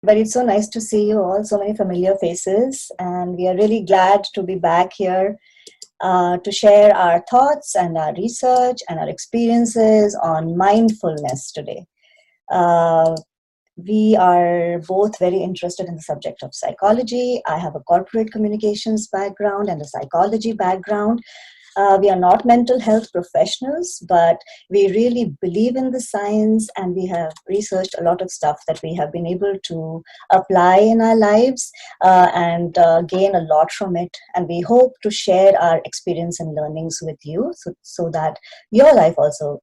But it's so nice to see you all, so many familiar faces, and we are really glad to be back here to share our thoughts and our research and our experiences on mindfulness today. Uh, we are both very interested in the subject of psychology. I have a corporate communications background and a psychology background. We are not mental health professionals, but we really believe in the science, and we have researched a lot of stuff that we have been able to apply in our lives and gain a lot from it. And we hope to share our experience and learnings with you so that your life also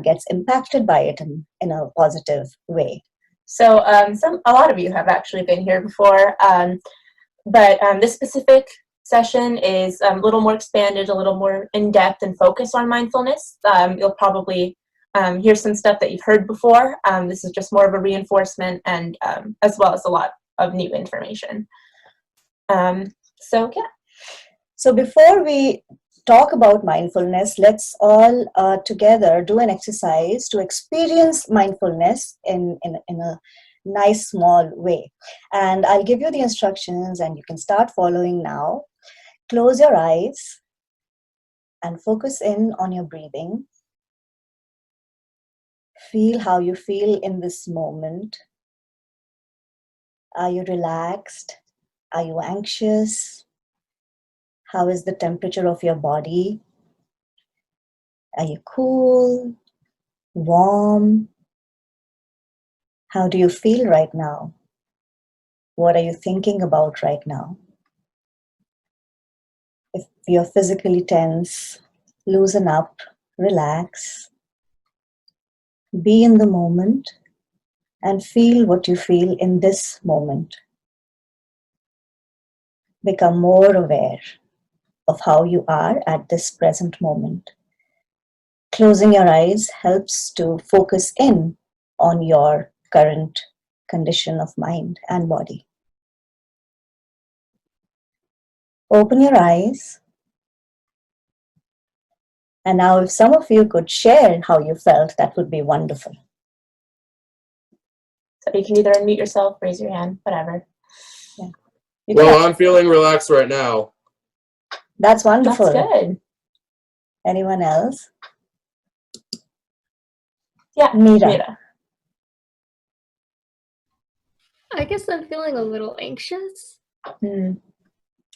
gets impacted by it in a positive way. So a lot of you have actually been here before, but this specific session is a little more expanded, a little more in-depth and focused on mindfulness. You'll probably hear some stuff that you've heard before. This is just more of a reinforcement, and as well as a lot of new information. So yeah. So before we talk about mindfulness, let's all together do an exercise to experience mindfulness in a nice small way. And I'll give you the instructions and you can start following now. Close your eyes and focus in on your breathing. Feel how you feel in this moment. Are you relaxed? Are you anxious? How is the temperature of your body? Are you cool, warm? How do you feel right now? What are you thinking about right now? If you're physically tense, loosen up, relax. Be in the moment and feel what you feel in this moment. Become more aware of how you are at this present moment. Closing your eyes helps to focus in on your current condition of mind and body. Open your eyes. And now if some of you could share how you felt, that would be wonderful. So you can either unmute yourself, raise your hand, whatever. Yeah. Well, I'm feeling relaxed right now. That's wonderful. That's good. Anyone else? Yeah, Meera. I guess I'm feeling a little anxious.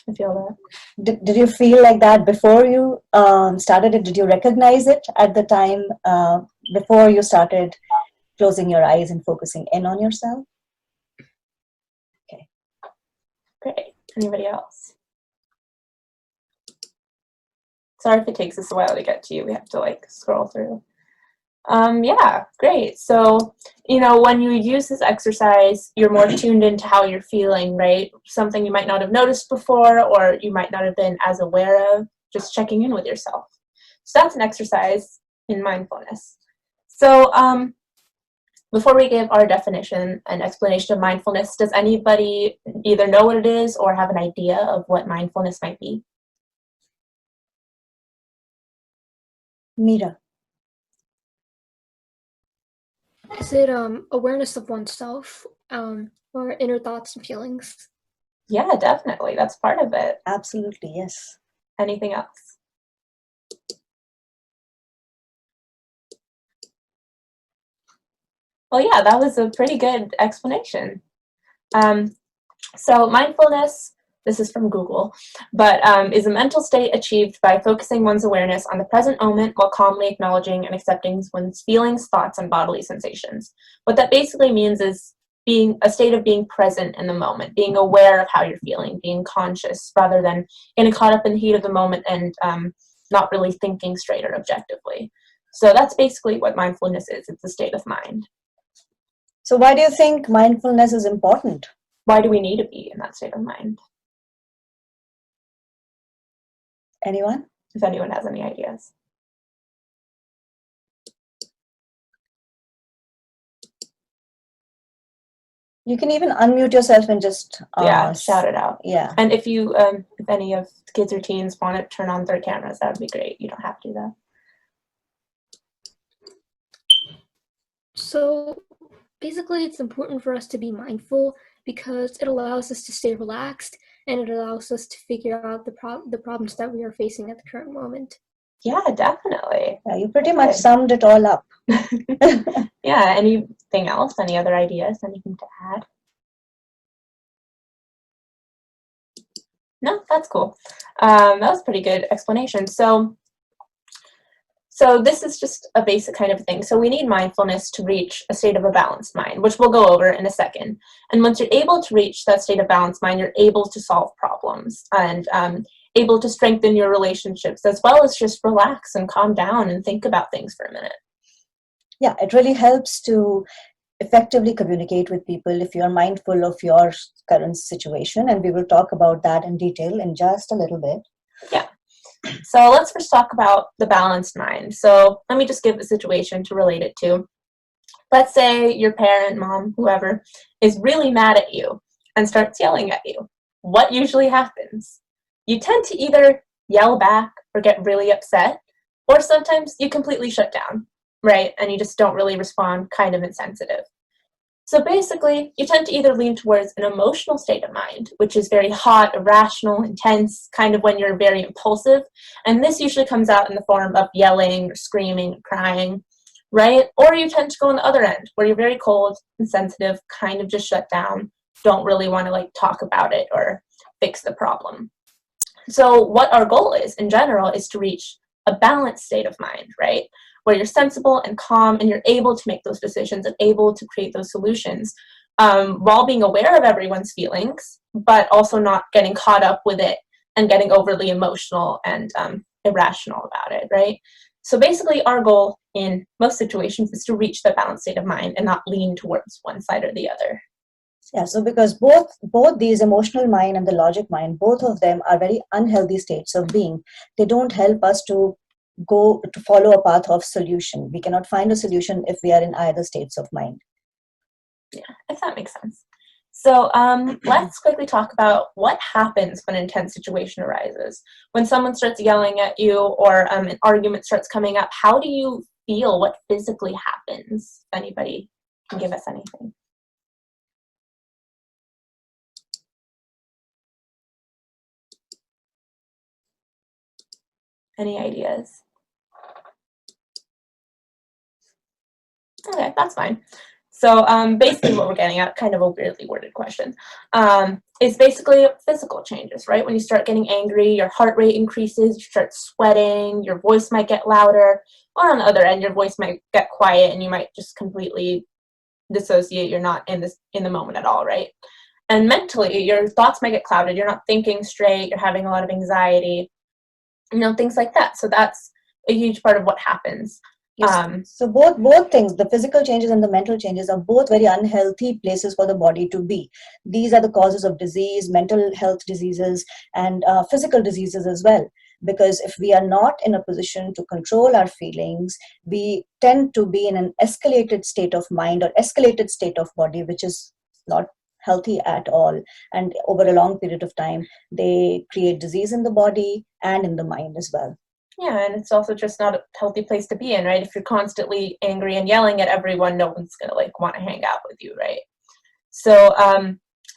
I feel that. Did you feel like that before you started it? Did you recognize it at the time before you started closing your eyes and focusing in on yourself? Okay. Great. Anybody else? Sorry if it takes us a while to get to you. We have to scroll through. Yeah, great. So, when you use this exercise, you're more tuned into how you're feeling, right? Something you might not have noticed before, or you might not have been as aware of, just checking in with yourself. So that's an exercise in mindfulness. So before we give our definition and explanation of mindfulness, does anybody either know what it is or have an idea of what mindfulness might be? Meera. Is it awareness of oneself or inner thoughts and feelings? Yeah, definitely. That's part of it. Absolutely, yes. Anything else? Well, yeah, that was a pretty good explanation. So mindfulness, this is from Google, but is a mental state achieved by focusing one's awareness on the present moment while calmly acknowledging and accepting one's feelings, thoughts, and bodily sensations. What that basically means is being a state of being present in the moment, being aware of how you're feeling, being conscious rather than getting caught up in the heat of the moment and not really thinking straight or objectively. So that's basically what mindfulness is. It's a state of mind. So why do you think mindfulness is important? Why do we need to be in that state of mind? Anyone? If anyone has any ideas. You can even unmute yourself and just shout it out. Yeah. And if you, if any of the kids or teens want to turn on their cameras, that would be great. You don't have to though. So basically, it's important for us to be mindful because it allows us to stay relaxed and it allows us to figure out the problems that we are facing at the current moment. Yeah, definitely. Yeah, you pretty much summed it all up. Yeah, anything else? Any other ideas? Anything to add? No, that's cool. That was a pretty good explanation. So this is just a basic kind of thing. So we need mindfulness to reach a state of a balanced mind, which we'll go over in a second. And once you're able to reach that state of balanced mind, you're able to solve problems and able to strengthen your relationships, as well as just relax and calm down and think about things for a minute. Yeah, it really helps to effectively communicate with people if you're mindful of your current situation. And we will talk about that in detail in just a little bit. Yeah. So let's first talk about the balanced mind. So let me just give a situation to relate it to. Let's say your parent, mom, whoever, is really mad at you and starts yelling at you. What usually happens? You tend to either yell back or get really upset, or sometimes you completely shut down, right? And you just don't really respond, kind of insensitive. So basically, you tend to either lean towards an emotional state of mind, which is very hot, irrational, intense, kind of when you're very impulsive. And this usually comes out in the form of yelling or screaming or crying, right? Or you tend to go on the other end, where you're very cold and sensitive, kind of just shut down, don't really want to like talk about it or fix the problem. So what our goal is in general is to reach a balanced state of mind, right? Where you're sensible and calm and you're able to make those decisions and able to create those solutions while being aware of everyone's feelings, but also not getting caught up with it and getting overly emotional and irrational about it, right? So basically our goal in most situations is to reach the balanced state of mind and not lean towards one side or the other. Yeah, so because both these emotional mind and the logic mind, both of them are very unhealthy states of being. They don't help us to go to follow a path of solution. We cannot find a solution if we are in either states of mind. Yeah, if that makes sense. So let's quickly talk about what happens when an intense situation arises. When someone starts yelling at you or an argument starts coming up, how do you feel? What physically happens? If anybody can give us anything. Any ideas? Okay, that's fine. So basically what we're getting at, kind of a weirdly worded question, is basically physical changes, right? When you start getting angry, your heart rate increases, you start sweating, your voice might get louder, or on the other end, your voice might get quiet and you might just completely dissociate. You're not in the moment at all, right? And mentally, your thoughts might get clouded. You're not thinking straight. You're having a lot of anxiety, things like that. So that's a huge part of what happens. Yes. So both things, the physical changes and the mental changes, are both very unhealthy places for the body to be. These are the causes of disease, mental health diseases, and physical diseases as well. Because if we are not in a position to control our feelings, we tend to be in an escalated state of mind or escalated state of body, which is not healthy at all. And over a long period of time, they create disease in the body and in the mind as well. Yeah, and it's also just not a healthy place to be in, right? If you're constantly angry and yelling at everyone, no one's going to want to hang out with you, right? So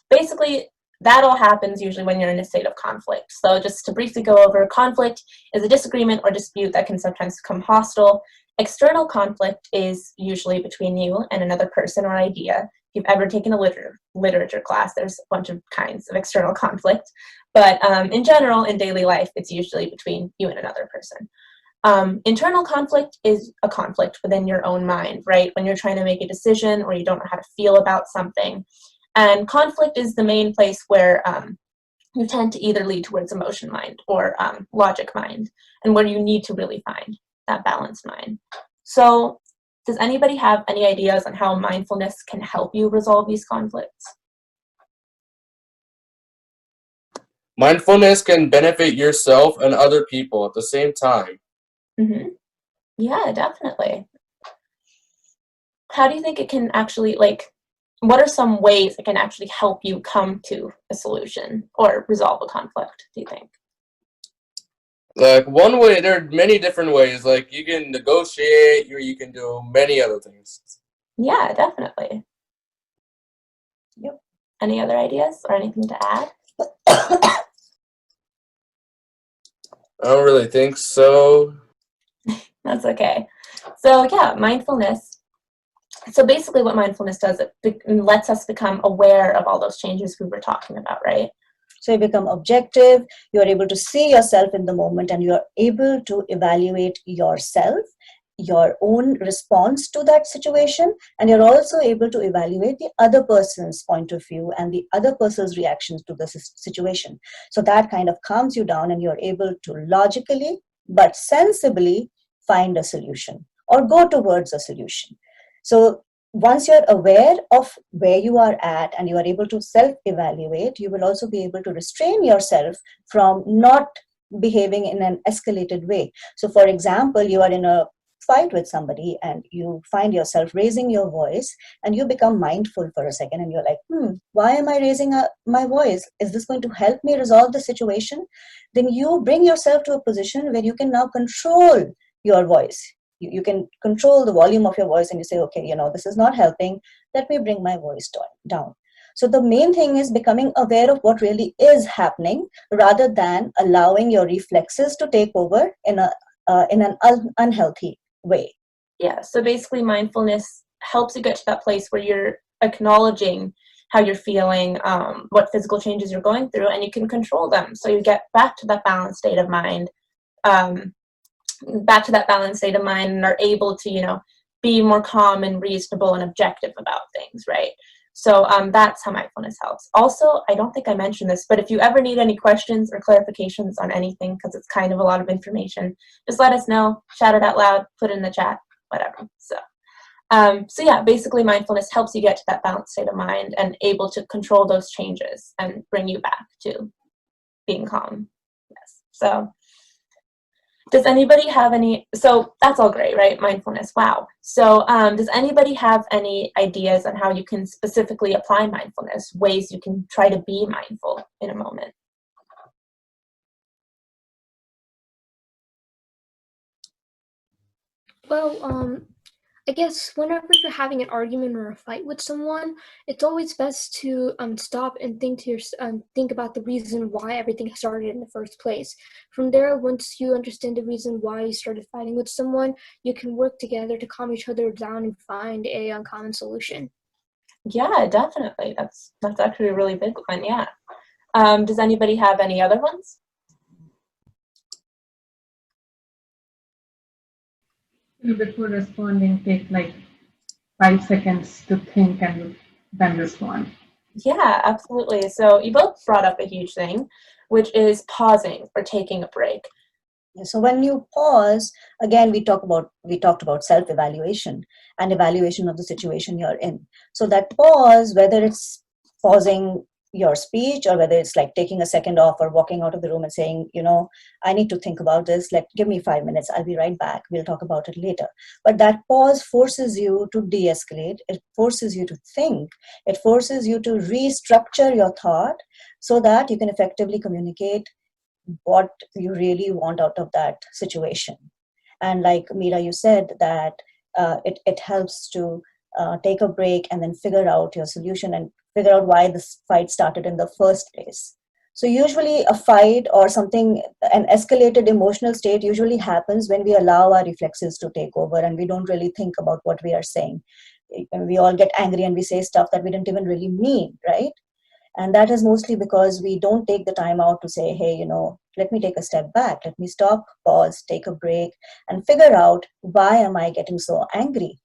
basically, that all happens usually when you're in a state of conflict. So just to briefly go over, conflict is a disagreement or dispute that can sometimes become hostile. External conflict is usually between you and another person or idea. If you've ever taken a literature class, there's a bunch of kinds of external conflict. But in general, in daily life, it's usually between you and another person. Internal conflict is a conflict within your own mind, right? When you're trying to make a decision or you don't know how to feel about something. And conflict is the main place where you tend to either lead towards emotion mind or logic mind, and where you need to really find that balanced mind. So does anybody have any ideas on how mindfulness can help you resolve these conflicts? Mindfulness can benefit yourself and other people at the same time. Mm-hmm. Yeah, definitely. How do you think it can actually, what are some ways it can actually help you come to a solution or resolve a conflict, do you think? One way, there are many different ways. You can negotiate, or you can do many other things. Yeah, definitely. Yep. Any other ideas or anything to add? I don't really think so. That's okay. So yeah, mindfulness. So basically what mindfulness does, it lets us become aware of all those changes we were talking about, right? So you become objective, you are able to see yourself in the moment, and you are able to evaluate yourself, your own response to that situation, and you're also able to evaluate the other person's point of view and the other person's reactions to the situation. So that kind of calms you down, and you're able to logically but sensibly find a solution or go towards a solution. So once you're aware of where you are at and you are able to self-evaluate, you will also be able to restrain yourself from not behaving in an escalated way. So for example, you are in a fight with somebody and you find yourself raising your voice, and you become mindful for a second, and you're like, why am I raising my voice? Is this going to help me resolve the situation? Then you bring yourself to a position where you can now control your voice. You can control the volume of your voice, and you say, okay, this is not helping. Let me bring my voice down. So the main thing is becoming aware of what really is happening, rather than allowing your reflexes to take over in an unhealthy way. Yeah, so basically mindfulness helps you get to that place where you're acknowledging how you're feeling, what physical changes you're going through, and you can control them. So you get back to that balanced state of mind, and are able to, be more calm and reasonable and objective about things, right? So that's how mindfulness helps. Also, I don't think I mentioned this, but if you ever need any questions or clarifications on anything, because it's kind of a lot of information, just let us know, shout it out loud, put it in the chat, whatever. So yeah, basically mindfulness helps you get to that balanced state of mind and able to control those changes and bring you back to being calm. Yes. So does anybody have any, so that's all great, right? Mindfulness, wow. So does anybody have any ideas on how you can specifically apply mindfulness, ways you can try to be mindful in a moment? Well, I guess whenever you're having an argument or a fight with someone, it's always best to stop and think about the reason why everything started in the first place. From there, once you understand the reason why you started fighting with someone, you can work together to calm each other down and find a common solution. Yeah, definitely. That's actually a really big one. Yeah. Does anybody have any other ones? Before responding, take like 5 seconds to think and then respond. Yeah, absolutely. So you both brought up a huge thing, which is pausing or taking a break. So when you pause, again, we talked about self-evaluation and evaluation of the situation you're in. So that pause, whether it's pausing your speech or whether it's like taking a second off or walking out of the room and saying, I need to think about this. Give me 5 minutes. I'll be right back. We'll talk about it later. But that pause forces you to de-escalate. It forces you to think. It forces you to restructure your thought so that you can effectively communicate what you really want out of that situation. And like Meera, you said that it helps to take a break and then figure out your solution and figure out why this fight started in the first place. So usually a fight or something, an escalated emotional state usually happens when we allow our reflexes to take over and we don't really think about what we are saying. And we all get angry and we say stuff that we didn't even really mean, right? And that is mostly because we don't take the time out to say, hey, let me take a step back. Let me stop, pause, take a break, and figure out why am I getting so angry,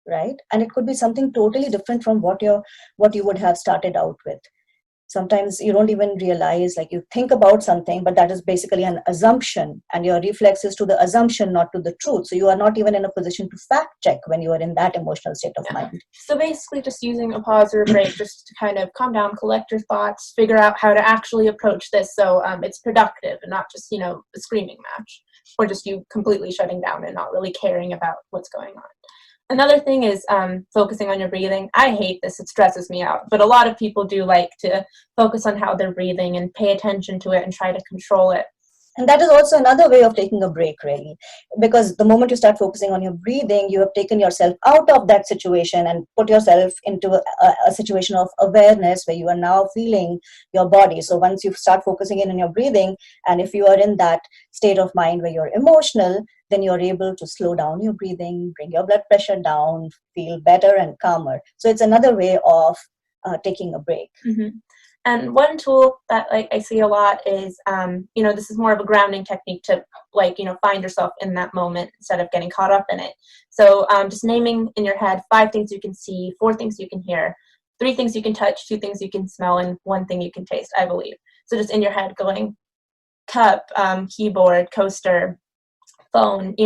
right? And it could be something totally different from what you would have started out with. Sometimes you don't even realize, like you think about something, but that is basically an assumption and your reflex is to the assumption, not to the truth. So you are not even in a position to fact check when you are in that emotional state of mind. So basically just using a pause or a break just to kind of calm down, collect your thoughts, figure out how to actually approach this so it's productive and not just, a screaming match or just you completely shutting down and not really caring about what's going on. Another thing is focusing on your breathing. I hate this. It stresses me out. But a lot of people do like to focus on how they're breathing and pay attention to it and try to control it. And that is also another way of taking a break, really, because the moment you start focusing on your breathing, you have taken yourself out of that situation and put yourself into a situation of awareness where you are now feeling your body. So once you start focusing in on your breathing, and if you are in that state of mind where you're emotional, then you're able to slow down your breathing, bring your blood pressure down, feel better and calmer. So it's another way of taking a break. Mm-hmm. And one tool that like I see a lot is, this is more of a grounding technique to find yourself in that moment instead of getting caught up in it. So just naming in your head 5 things you can see, 4 things you can hear, 3 things you can touch, 2 things you can smell, and 1 thing you can taste, I believe. So just in your head going cup, keyboard, coaster, phone,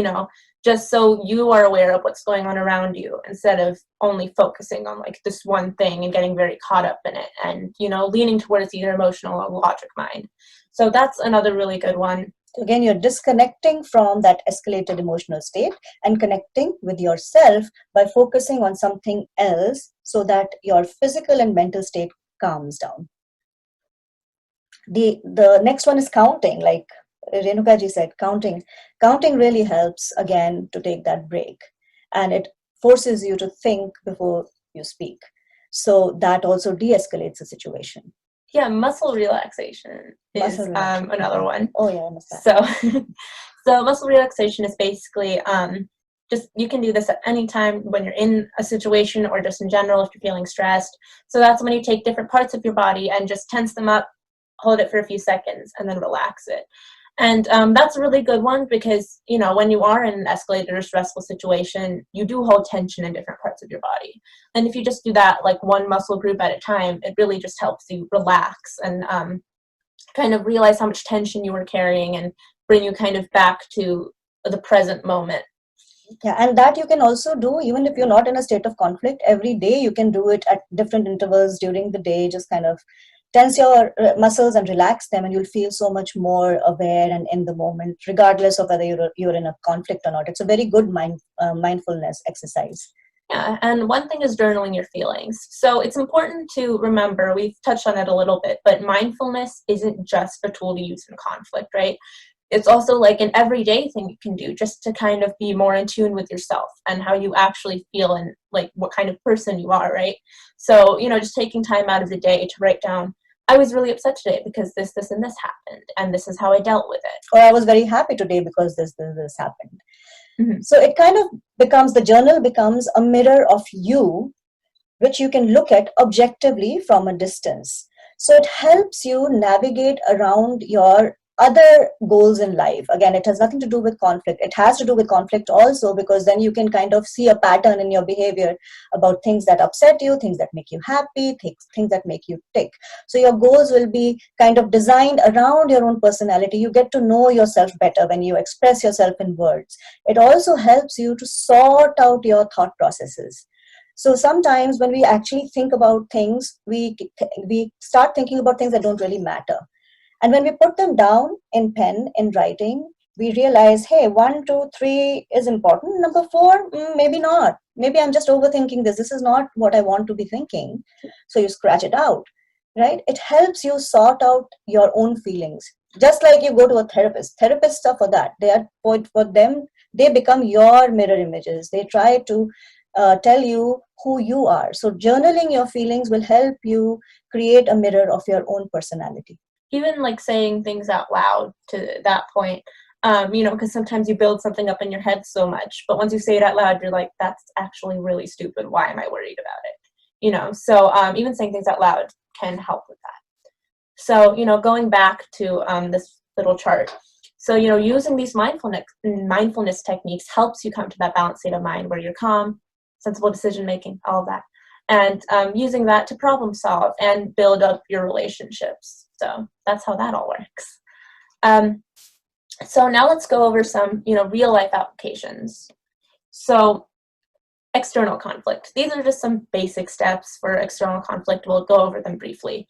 just so you are aware of what's going on around you instead of only focusing on like this one thing and getting very caught up in it and, leaning towards either emotional or logic mind. So that's another really good one. Again, you're disconnecting from that escalated emotional state and connecting with yourself by focusing on something else so that your physical and mental state calms down. The next one is counting, like Renuka ji said, counting really helps again to take that break, and it forces you to think before you speak. So that also de-escalates the situation. Yeah, muscle relaxation is another one. Oh yeah, I understand. So muscle relaxation is basically just you can do this at any time when you're in a situation or just in general if you're feeling stressed. So that's when you take different parts of your body and just tense them up, hold it for a few seconds, and then relax it. And that's a really good one because, when you are in an escalated or stressful situation, you do hold tension in different parts of your body. And if you just do that, like one muscle group at a time, it really just helps you relax and kind of realize how much tension you were carrying and bring you kind of back to the present moment. Yeah, and that you can also do even if you're not in a state of conflict. Every day you can do it at different intervals during the day, just kind of tense your muscles and relax them, and you'll feel so much more aware and in the moment, regardless of whether you're in a conflict or not. It's a very good mindfulness exercise. Yeah, and one thing is journaling your feelings. So it's important to remember, we've touched on it a little bit, but mindfulness isn't just a tool to use in conflict, right? It's also like an everyday thing you can do just to kind of be more in tune with yourself and how you actually feel and like what kind of person you are, right? So, just taking time out of the day to write down, I was really upset today because this, and this happened, and this is how I dealt with it. Or I was very happy today because this happened. Mm-hmm. So it kind of becomes, the journal becomes a mirror of you, which you can look at objectively from a distance. So it helps you navigate around your other goals in life. Again, it has nothing to do with conflict. It has to do with conflict also, because then you can kind of see a pattern in your behavior about things that upset you, things that make you happy, things that make you tick. So your goals will be kind of designed around your own personality. You get to know yourself better when you express yourself in words. It also helps you to sort out your thought processes. So sometimes when we actually think about things, we start thinking about things that don't really matter. And when we put them down in pen, in writing, we realize, hey, 1, 2, 3 is important. Number 4, maybe not. Maybe I'm just overthinking this. This is not what I want to be thinking. So you scratch it out, right? It helps you sort out your own feelings. Just like you go to a therapist. Therapists are for that. They are for them. They become your mirror images. They try to tell you who you are. So journaling your feelings will help you create a mirror of your own personality. Even like saying things out loud to that point, because sometimes you build something up in your head so much, but once you say it out loud, you're like, that's actually really stupid. Why am I worried about it? So even saying things out loud can help with that. So, going back to this little chart. So, using these mindfulness techniques helps you come to that balanced state of mind where you're calm, sensible decision-making, all of that. And using that to problem solve and build up your relationships. So that's how that all works. So now let's go over some, real life applications. So external conflict. These are just some basic steps for external conflict. We'll go over them briefly.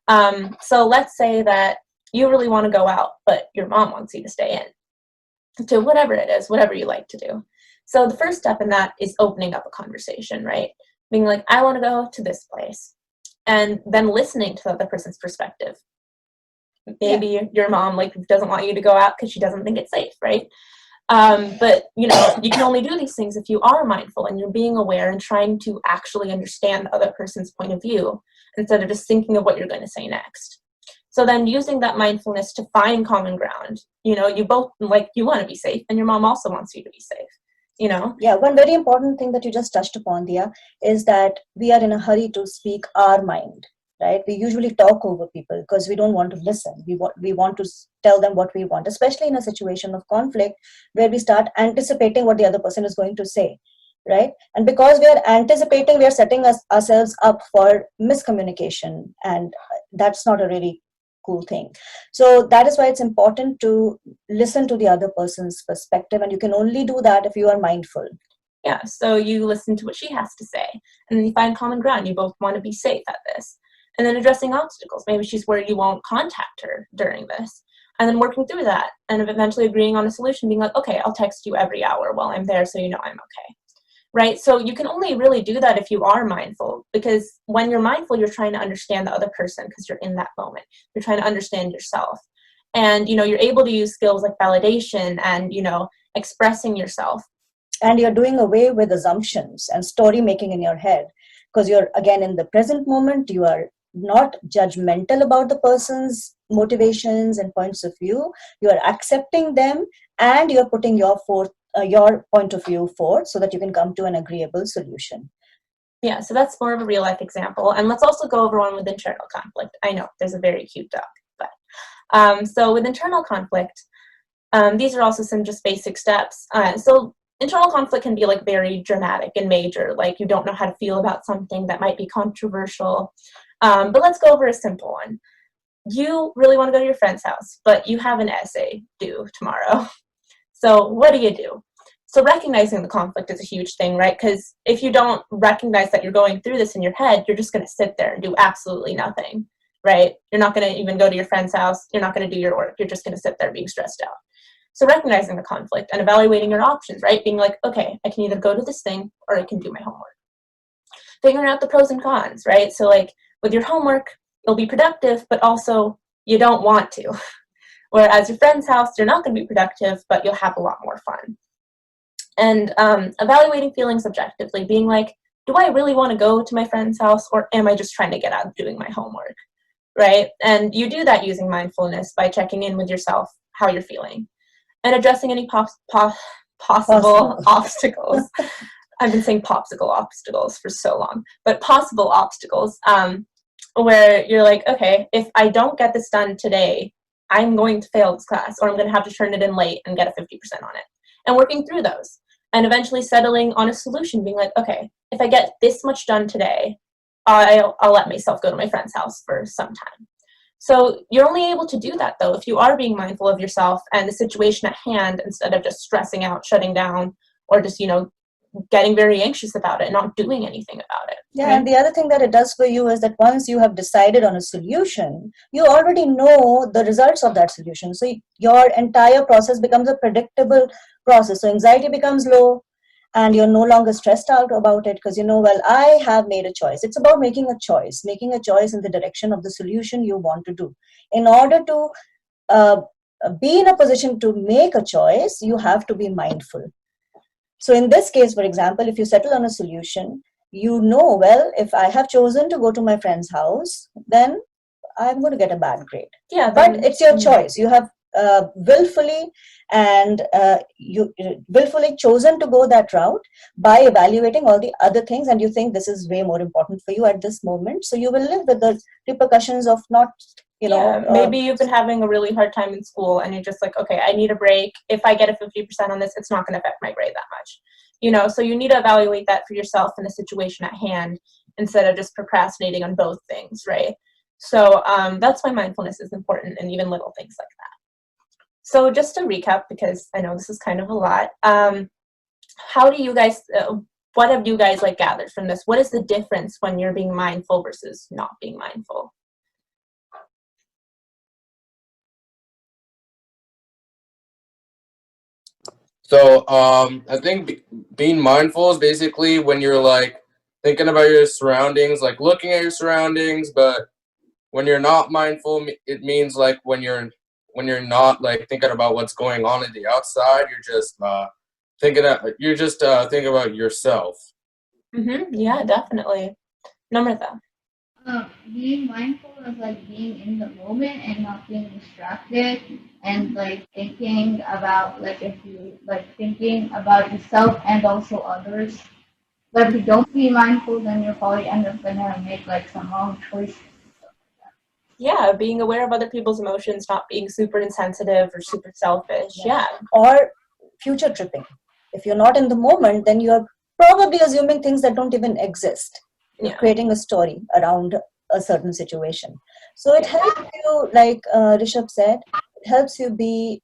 So let's say that you really want to go out, but your mom wants you to stay in. So whatever it is, whatever you like to do. So the first step in that is opening up a conversation, right? Being like, I want to go to this place. And then listening to the other person's perspective. Maybe your mom like doesn't want you to go out because she doesn't think it's safe, right? But you know, you can only do these things if you are mindful and you're being aware and trying to actually understand the other person's point of view instead of just thinking of what you're going to say next. So then using that mindfulness to find common ground, you know, you both like, you want to be safe and your mom also wants you to be safe, you know? Yeah, one very important thing that you just touched upon, Dia, is that we are in a hurry to speak our mind, right? We usually talk over people because we don't want to listen. We want to tell them what we want, especially in a situation of conflict where we start anticipating what the other person is going to say, right? And because we are anticipating, we are setting ourselves up for miscommunication, and that's not a really cool thing. So that is why it's important to listen to the other person's perspective, and you can only do that if you are mindful. Yeah, so you listen to what she has to say, and then you find common ground. You both want to be safe at this. And then addressing obstacles. Maybe she's worried you won't contact her during this. And then working through that, and eventually agreeing on a solution, being like, okay, I'll text you every hour while I'm there so you know I'm okay. Right? So you can only really do that if you are mindful, because when you're mindful, you're trying to understand the other person because you're in that moment. You're trying to understand yourself. And, you know, you're able to use skills like validation and, you know, expressing yourself. And you're doing away with assumptions and story making in your head, because you're again in the present moment. You are not judgmental about the person's motivations and points of view. You are accepting them, and you're putting your point of view forth so that you can come to an agreeable solution. Yeah, so that's more of a real life example. And let's also go over one with internal conflict. I know there's a very cute dog, but so with internal conflict, these are also some just basic steps. So internal conflict can be like very dramatic and major, like you don't know how to feel about something that might be controversial. But let's go over a simple one. You really want to go to your friend's house, but you have an essay due tomorrow. So what do? So recognizing the conflict is a huge thing, right? Because if you don't recognize that you're going through this in your head, you're just going to sit there and do absolutely nothing, right? You're not going to even go to your friend's house. You're not going to do your work. You're just going to sit there being stressed out. So recognizing the conflict and evaluating your options, right? Being like, okay, I can either go to this thing or I can do my homework. Figuring out the pros and cons, right? So like with your homework, it'll be productive, but also you don't want to. Whereas your friend's house, you're not going to be productive, but you'll have a lot more fun. And evaluating feelings objectively, being like, do I really want to go to my friend's house, or am I just trying to get out of doing my homework, right? And you do that using mindfulness by checking in with yourself, how you're feeling, and addressing any possible obstacles. I've been saying popsicle obstacles for so long, but possible obstacles where you're like, okay, if I don't get this done today, I'm going to fail this class, or I'm going to have to turn it in late and get a 50% on it. And working through those and eventually settling on a solution, being like, okay, if I get this much done today, I'll let myself go to my friend's house for some time. So you're only able to do that, though, if you are being mindful of yourself and the situation at hand, instead of just stressing out, shutting down, or just, you know, getting very anxious about it and not doing anything about it. Yeah, right? and the other thing that it does for you is that once you have decided on a solution, you already know the results of that solution. So your entire process becomes a predictable process. So anxiety becomes low, and you're no longer stressed out about it because you know, well, I have made a choice. It's about making a choice in the direction of the solution you want to do. In order to be in a position to make a choice, you have to be mindful. So in this case, for example, if you settle on a solution, you know, well, if I have chosen to go to my friend's house, then I'm going to get a bad grade. Yeah, but it's your choice. You have willfully chosen to go that route by evaluating all the other things, and you think this is way more important for you at this moment. So you will live with the repercussions of not, maybe you've been having a really hard time in school and you're just like, okay, I need a break. If I get a 50% on this, it's not going to affect my grade that much. So you need to evaluate that for yourself in the situation at hand instead of just procrastinating on both things, right? So that's why mindfulness is important, and even little things like that. So just to recap, because I know this is kind of a lot, how do you guys, what have you guys gathered from this? What is the difference when you're being mindful versus not being mindful? So I think being mindful is basically when you're thinking about your surroundings, looking at your surroundings, but when you're not mindful, it means like when you're not like thinking about what's going on in the outside, you're just thinking about yourself. Yeah, definitely. Namrata. Being mindful is like being in the moment and not being distracted and like thinking about like if you like thinking about yourself and also others. But if you don't be mindful, then you'll probably end up gonna make like some wrong choices. Yeah, being aware of other people's emotions, not being super insensitive or super selfish. Yeah. Or future tripping. If you're not in the moment, then you're probably assuming things that don't even exist. You're creating a story around a certain situation. So it helps you, like Rishabh said, it helps you be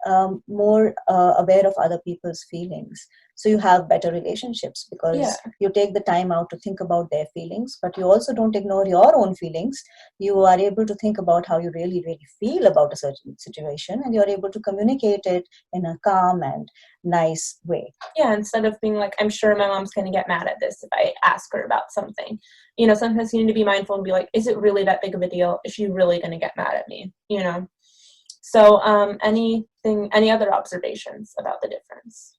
more aware of other people's feelings. So you have better relationships because you take the time out to think about their feelings, but you also don't ignore your own feelings. You are able to think about how you really, really feel about a certain situation, and you're able to communicate it in a calm and nice way. Yeah, instead of being like, I'm sure my mom's going to get mad at this if I ask her about something. You know, sometimes you need to be mindful and be like, is it really that big of a deal? Is she really going to get mad at me? You know? So any other observations about the difference?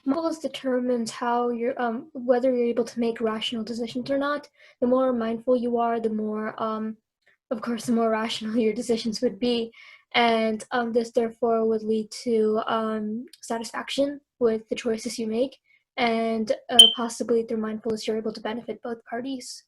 Mindfulness determines how you're whether you're able to make rational decisions or not. The more mindful you are, the more of course the more rational your decisions would be, and this therefore would lead to satisfaction with the choices you make, and possibly through mindfulness you're able to benefit both parties.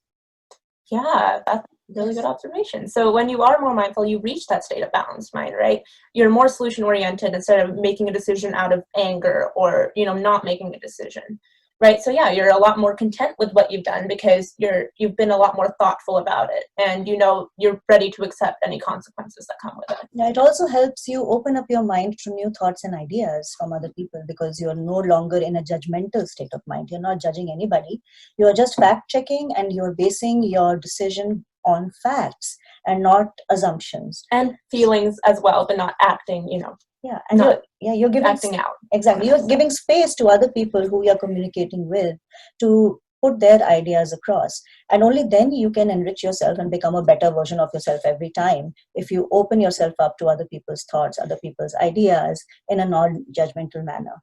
Yeah, that's a really good observation. So when you are more mindful, you reach that state of balanced mind, right? You're more solution oriented instead of making a decision out of anger or, you know, not making a decision, right? So yeah, you're a lot more content with what you've done because you've been a lot more thoughtful about it, and you know you're ready to accept any consequences that come with it. Yeah, it also helps you open up your mind to new thoughts and ideas from other people because you're no longer in a judgmental state of mind. You're not judging anybody. You're just fact checking, and you're basing your decision on facts and not assumptions and feelings as well, but not acting, you know. Yeah, and you're giving acting out. Exactly, you're giving space to other people who you're communicating with to put their ideas across, and only then you can enrich yourself and become a better version of yourself every time if you open yourself up to other people's thoughts, other people's ideas in a non-judgmental manner,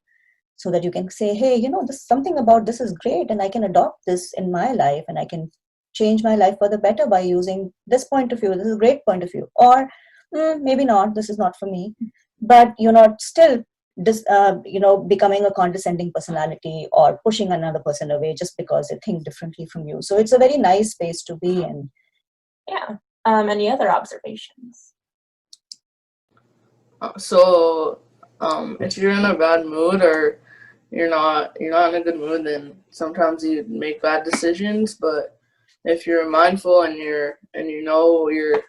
so that you can say, hey, you know, this something about this is great and I can adopt this in my life and I can change my life for the better by using this point of view. This is a great point of view. Or maybe not, this is not for me. But you're not still becoming a condescending personality or pushing another person away just because they think differently from you. So it's a very nice space to be in. Yeah. Any other observations? So if you're in a bad mood or you're not in a good mood, then sometimes you make bad decisions. But if you're mindful and you know your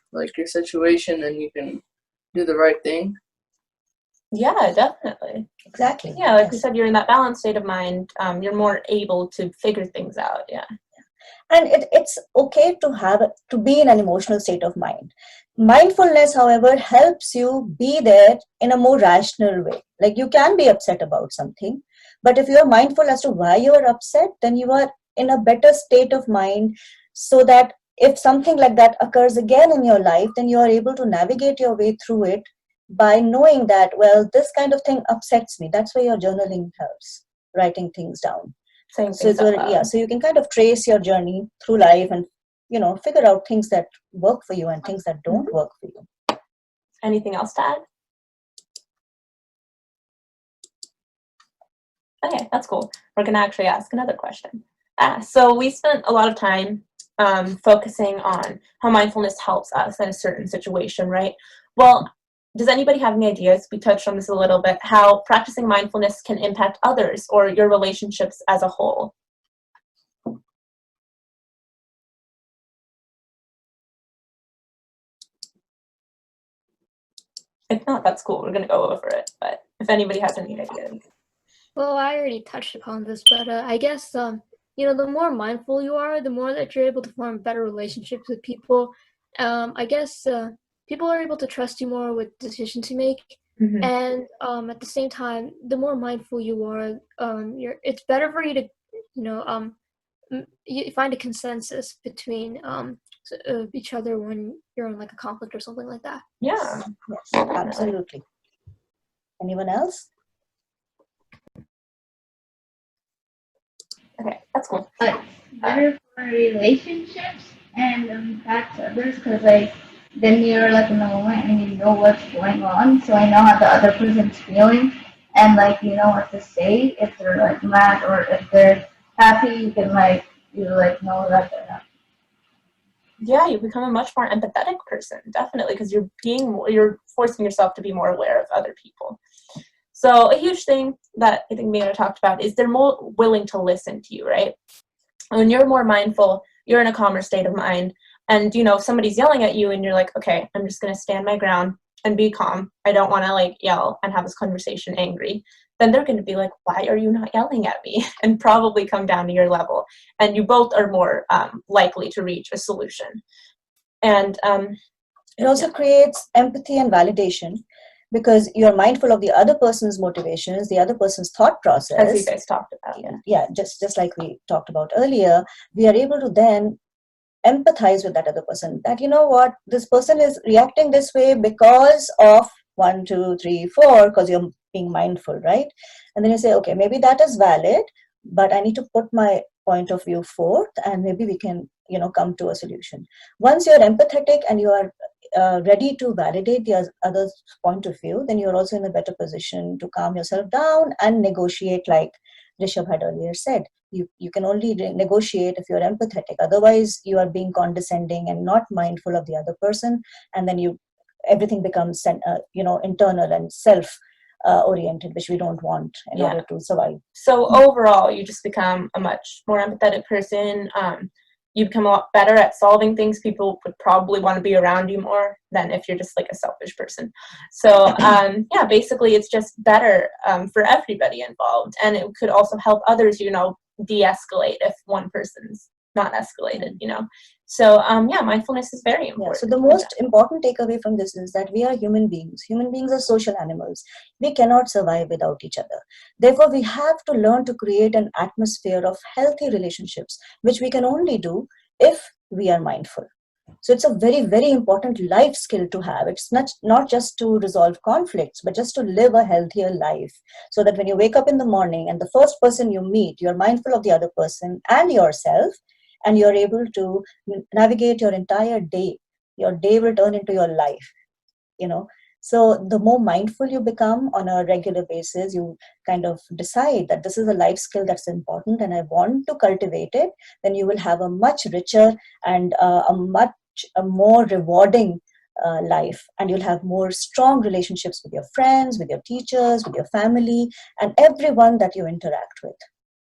situation, then you can do the right thing. Yeah, definitely. Exactly. Yeah, like we said, you're in that balanced state of mind. You're more able to figure things out. Yeah. And it's okay to be in an emotional state of mind. Mindfulness, however, helps you be there in a more rational way. Like, you can be upset about something, but if you are mindful as to why you are upset, then you are in a better state of mind, so that if something like that occurs again in your life, then you are able to navigate your way through it by knowing that, well, this kind of thing upsets me. That's why your journaling helps, writing things down. So you can kind of trace your journey through life and, you know, figure out things that work for you and things that don't work for you. Anything else to add? Okay, that's cool. We're going to actually ask another question. So we spent a lot of time focusing on how mindfulness helps us in a certain situation, right? Well, does anybody have any ideas? We touched on this a little bit, how practicing mindfulness can impact others or your relationships as a whole. If not, that's cool. We're going to go over it. But if anybody has any ideas. Well, I already touched upon this, but I guess, you know, the more mindful you are, the more that you're able to form better relationships with people. I guess people are able to trust you more with decisions you make. Mm-hmm. And at the same time, the more mindful you are, it's better for you to, you know, you find a consensus between of each other when you're in like a conflict or something like that. Yeah. Yes, absolutely. Anyone else? Okay, that's cool. But better for relationships and impacts others because like then you're like in the moment and you know what's going on. So I know how the other person's feeling and like you know what to say if they're like mad or if they're happy. You can like you like know that they're happy. Yeah, you become a much more empathetic person, definitely, because you're forcing yourself to be more aware of other people. So a huge thing that I think Mia talked about is they're more willing to listen to you, right? When you're more mindful, you're in a calmer state of mind. And, you know, if somebody's yelling at you and you're like, okay, I'm just going to stand my ground and be calm. I don't want to like yell and have this conversation angry. Then they're going to be like, why are you not yelling at me? And probably come down to your level. And you both are more likely to reach a solution. And it also creates empathy and validation because you're mindful of the other person's motivations, the other person's thought process. As you guys talked about, yeah, just like we talked about earlier, we are able to then empathize with that other person. That you know what, this person is reacting this way because of 1, 2, 3, 4, because you're being mindful, right? And then you say, okay, maybe that is valid, but I need to put my point of view forth, and maybe we can, come to a solution. Once you're empathetic and you are ready to validate the other's point of view, then you're also in a better position to calm yourself down and negotiate, like Rishabh had earlier said. You can only negotiate if you're empathetic. Otherwise, you are being condescending and not mindful of the other person, and then everything becomes internal and self oriented, which we don't want in order to survive. So overall, you just become a much more empathetic person. You become a lot better at solving things. People would probably want to be around you more than if you're just like a selfish person. So yeah, basically it's just better for everybody involved. And it could also help others, de-escalate if one person's not escalated, So yeah, mindfulness is very important. Yeah, so the most important takeaway from this is that we are human beings. Human beings are social animals. We cannot survive without each other. Therefore, we have to learn to create an atmosphere of healthy relationships, which we can only do if we are mindful. So it's a very, very important life skill to have. It's not just to resolve conflicts, but just to live a healthier life. So that when you wake up in the morning and the first person you meet, you're mindful of the other person and yourself, and you're able to navigate your entire day. Your day will turn into your life, So the more mindful you become on a regular basis, you kind of decide that this is a life skill that's important and I want to cultivate it, then you will have a much richer and a more rewarding life, and you'll have more strong relationships with your friends, with your teachers, with your family, and everyone that you interact with.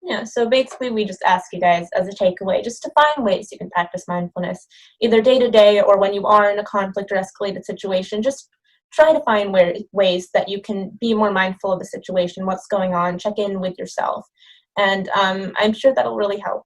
Yeah, so basically we just ask you guys as a takeaway just to find ways you can practice mindfulness, either day to day or when you are in a conflict or escalated situation. Just try to find ways that you can be more mindful of the situation, what's going on, check in with yourself. And I'm sure that'll really help.